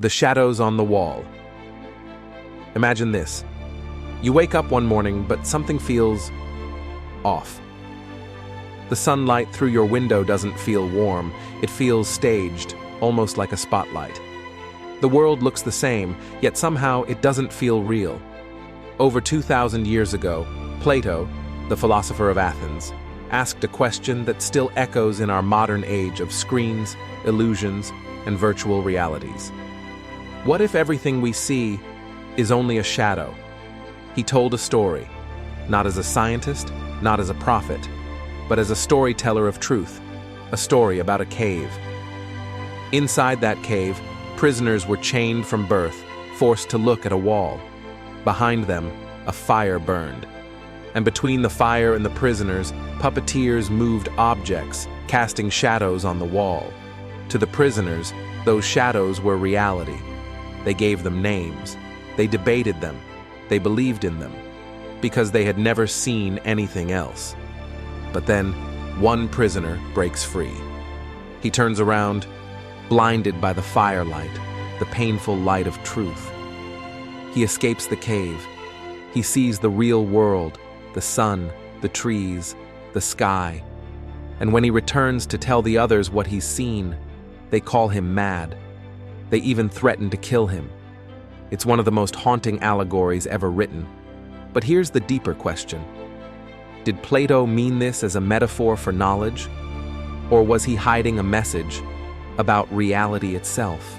The shadows on the wall. Imagine this. You wake up one morning, but something feels off. The sunlight through your window doesn't feel warm. It feels staged, almost like a spotlight. The world looks the same, yet somehow it doesn't feel real. Over 2,000 years ago, Plato, the philosopher of Athens, asked a question that still echoes in our modern age of screens, illusions, and virtual realities. What if everything we see is only a shadow? He told a story, not as a scientist, not as a prophet, but as a storyteller of truth, a story about a cave. Inside that cave, prisoners were chained from birth, forced to look at a wall. Behind them, a fire burned. And between the fire and the prisoners, puppeteers moved objects, casting shadows on the wall. To the prisoners, those shadows were reality. They gave them names. They debated them. They believed in them, because they had never seen anything else. But then, one prisoner breaks free. He turns around, blinded by the firelight, the painful light of truth. He escapes the cave. He sees the real world, the sun, the trees, the sky. And when he returns to tell the others what he's seen, they call him mad. They even threaten to kill him. It's one of the most haunting allegories ever written. But here's the deeper question. Did Plato mean this as a metaphor for knowledge? Or was he hiding a message about reality itself?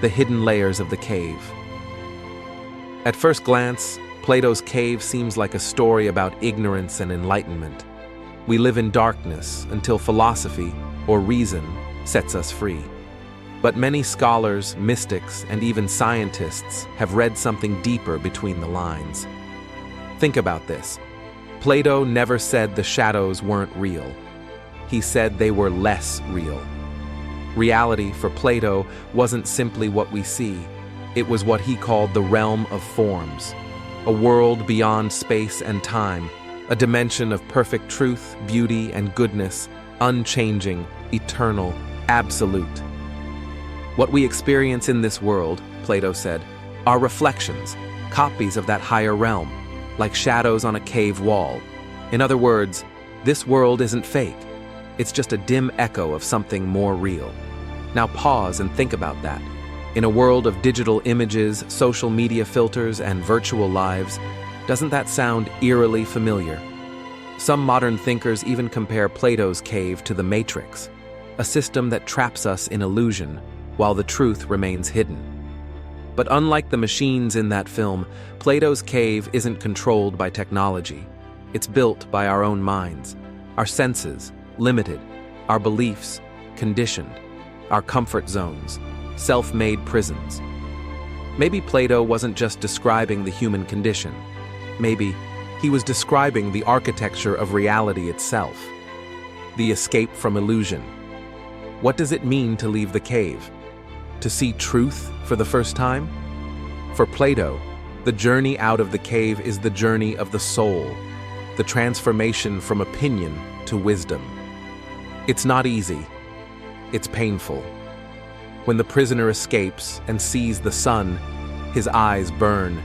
The hidden layers of the cave. At first glance, Plato's cave seems like a story about ignorance and enlightenment. We live in darkness until philosophy, or reason, sets us free. But many scholars, mystics, and even scientists have read something deeper between the lines. Think about this. Plato never said the shadows weren't real. He said they were less real. Reality for Plato wasn't simply what we see. It was what he called the realm of forms, a world beyond space and time, a dimension of perfect truth, beauty, and goodness, unchanging, eternal, absolute. What we experience in this world, Plato said, are reflections, copies of that higher realm, like shadows on a cave wall. In other words, this world isn't fake. It's just a dim echo of something more real. Now pause and think about that. In a world of digital images, social media filters, and virtual lives, doesn't that sound eerily familiar? Some modern thinkers even compare Plato's cave to the Matrix, a system that traps us in illusion while the truth remains hidden. But unlike the machines in that film, Plato's cave isn't controlled by technology. It's built by our own minds, our senses, limited, our beliefs, conditioned, our comfort zones, self-made prisons. Maybe Plato wasn't just describing the human condition. Maybe he was describing the architecture of reality itself, the escape from illusion. What does it mean to leave the cave? To see truth for the first time? For Plato, the journey out of the cave is the journey of the soul, the transformation from opinion to wisdom. It's not easy. It's painful. When the prisoner escapes and sees the sun, his eyes burn.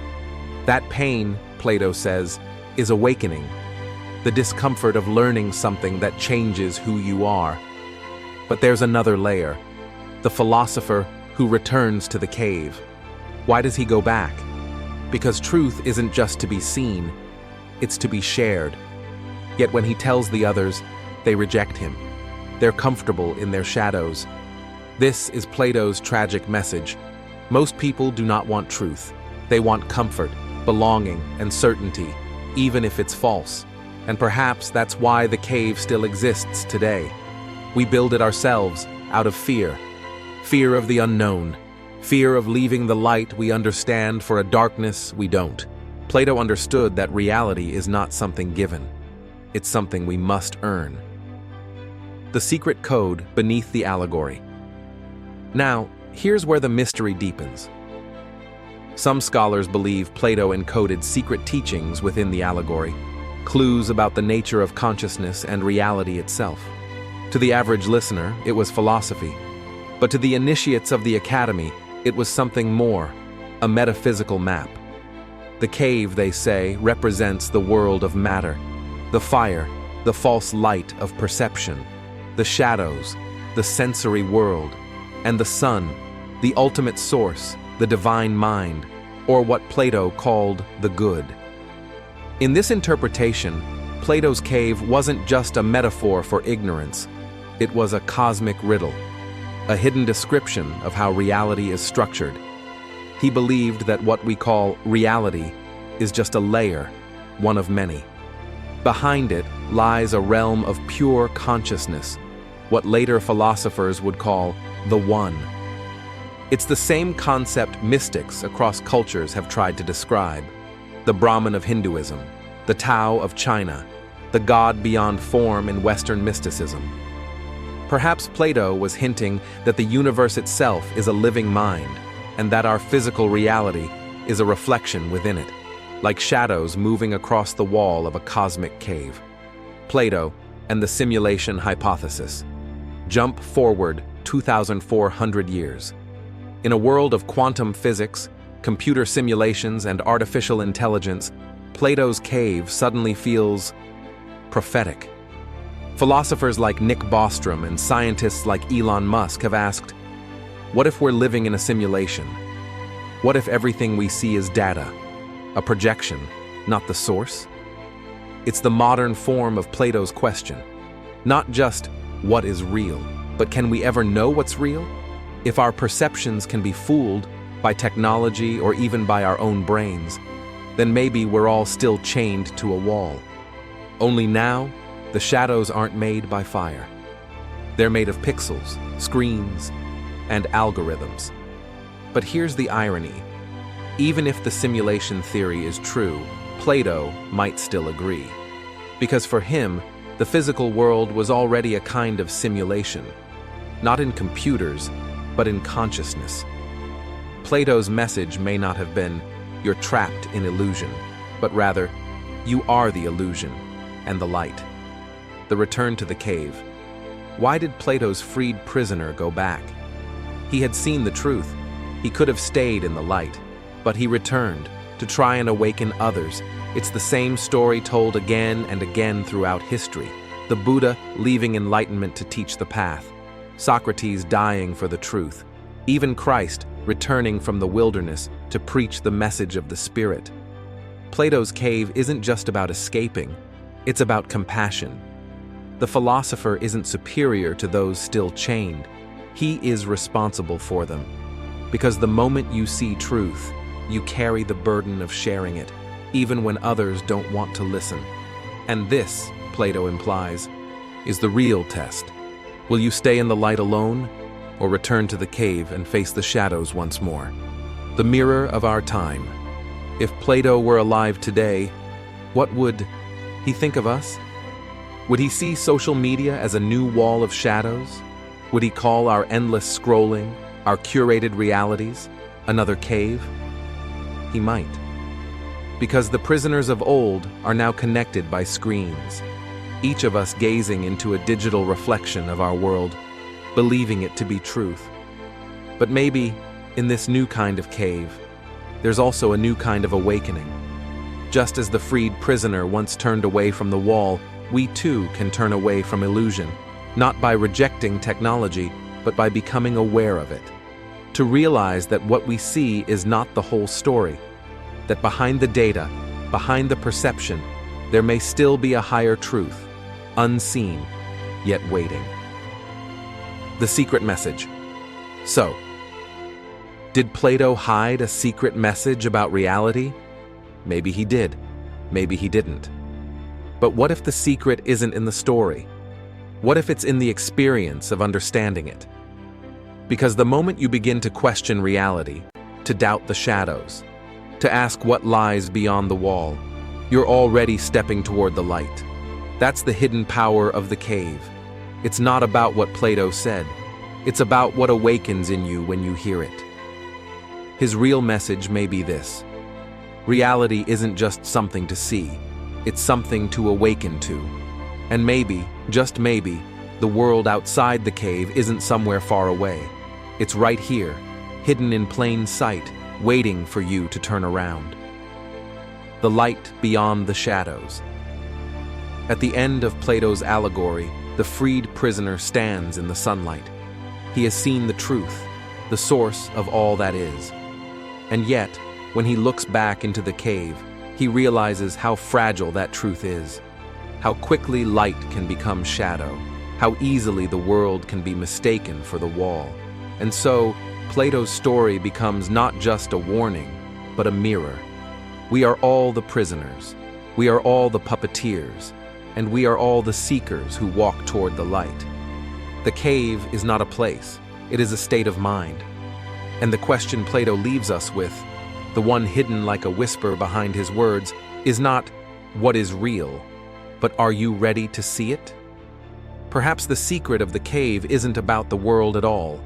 That pain, Plato says, is awakening, the discomfort of learning something that changes who you are. But there's another layer, the philosopher who returns to the cave. Why does he go back? Because truth isn't just to be seen, it's to be shared. Yet when he tells the others, they reject him. They're comfortable in their shadows. This is Plato's tragic message. Most people do not want truth. They want comfort, belonging, and certainty, even if it's false. And perhaps that's why the cave still exists today. We build it ourselves, out of fear. Fear of the unknown. Fear of leaving the light we understand for a darkness we don't. Plato understood that reality is not something given. It's something we must earn. The secret code beneath the allegory. Now, here's where the mystery deepens. Some scholars believe Plato encoded secret teachings within the allegory, clues about the nature of consciousness and reality itself. To the average listener, it was philosophy. But to the initiates of the academy, it was something more, a metaphysical map. The cave, they say, represents the world of matter, the fire, the false light of perception, the shadows, the sensory world, and the sun, the ultimate source, the divine mind, or what Plato called the good. In this interpretation, Plato's cave wasn't just a metaphor for ignorance, it was a cosmic riddle, a hidden description of how reality is structured. He believed that what we call reality is just a layer, one of many. Behind it lies a realm of pure consciousness, what later philosophers would call the One. It's the same concept mystics across cultures have tried to describe: the Brahman of Hinduism, the Tao of China, the God beyond form in Western mysticism. Perhaps Plato was hinting that the universe itself is a living mind, and that our physical reality is a reflection within it, like shadows moving across the wall of a cosmic cave. Plato and the simulation hypothesis. Jump forward 2,400 years. In a world of quantum physics, computer simulations, and artificial intelligence, Plato's cave suddenly feels prophetic. Philosophers like Nick Bostrom and scientists like Elon Musk have asked, what if we're living in a simulation? What if everything we see is data, a projection, not the source? It's the modern form of Plato's question. Not just, what is real, but can we ever know what's real? If our perceptions can be fooled by technology or even by our own brains, then maybe we're all still chained to a wall. Only now, the shadows aren't made by fire. They're made of pixels, screens, and algorithms. But here's the irony. Even if the simulation theory is true, Plato might still agree. Because for him, the physical world was already a kind of simulation, not in computers, but in consciousness. Plato's message may not have been, you're trapped in illusion, but rather, you are the illusion and the light. The return to the cave. Why did Plato's freed prisoner go back? He had seen the truth. He could have stayed in the light, but he returned to try and awaken others. It's the same story told again and again throughout history. The Buddha leaving enlightenment to teach the path. Socrates dying for the truth. Even Christ returning from the wilderness to preach the message of the Spirit. Plato's cave isn't just about escaping, it's about compassion. The philosopher isn't superior to those still chained. He is responsible for them. Because the moment you see truth, you carry the burden of sharing it, even when others don't want to listen. And this, Plato implies, is the real test. Will you stay in the light alone, or return to the cave and face the shadows once more? The mirror of our time. If Plato were alive today, what would he think of us? Would he see social media as a new wall of shadows? Would he call our endless scrolling, our curated realities, another cave? He might. Because the prisoners of old are now connected by screens, each of us gazing into a digital reflection of our world, believing it to be truth. But maybe, in this new kind of cave, there's also a new kind of awakening. Just as the freed prisoner once turned away from the wall, we too can turn away from illusion, not by rejecting technology, but by becoming aware of it. To realize that what we see is not the whole story, that behind the data, behind the perception, there may still be a higher truth, unseen, yet waiting. The secret message. So, did Plato hide a secret message about reality? Maybe he did, maybe he didn't. But what if the secret isn't in the story? What if it's in the experience of understanding it? Because the moment you begin to question reality, to doubt the shadows, to ask what lies beyond the wall, you're already stepping toward the light. That's the hidden power of the cave. It's not about what Plato said. It's about what awakens in you when you hear it. His real message may be this: reality isn't just something to see, it's something to awaken to. And maybe, just maybe, the world outside the cave isn't somewhere far away. It's right here, hidden in plain sight, waiting for you to turn around. The light beyond the shadows. At the end of Plato's allegory, the freed prisoner stands in the sunlight. He has seen the truth, the source of all that is. And yet, when he looks back into the cave, he realizes how fragile that truth is, how quickly light can become shadow, how easily the world can be mistaken for the wall. And so, Plato's story becomes not just a warning, but a mirror. We are all the prisoners, we are all the puppeteers, and we are all the seekers who walk toward the light. The cave is not a place, it is a state of mind. And the question Plato leaves us with, the one hidden like a whisper behind his words, is not, what is real, but are you ready to see it? Perhaps the secret of the cave isn't about the world at all.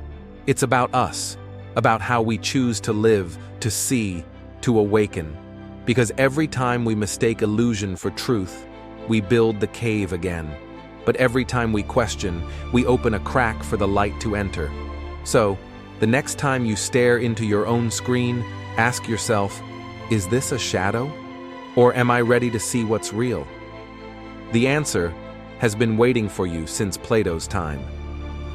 It's about us, about how we choose to live, to see, to awaken. Because every time we mistake illusion for truth, we build the cave again. But every time we question, we open a crack for the light to enter. So, the next time you stare into your own screen, ask yourself, is this a shadow? Or am I ready to see what's real? The answer has been waiting for you since Plato's time.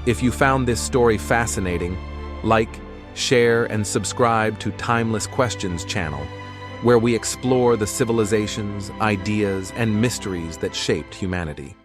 If you found this story fascinating, like, share, and subscribe to Timeless Questions channel, where we explore the civilizations, ideas, and mysteries that shaped humanity.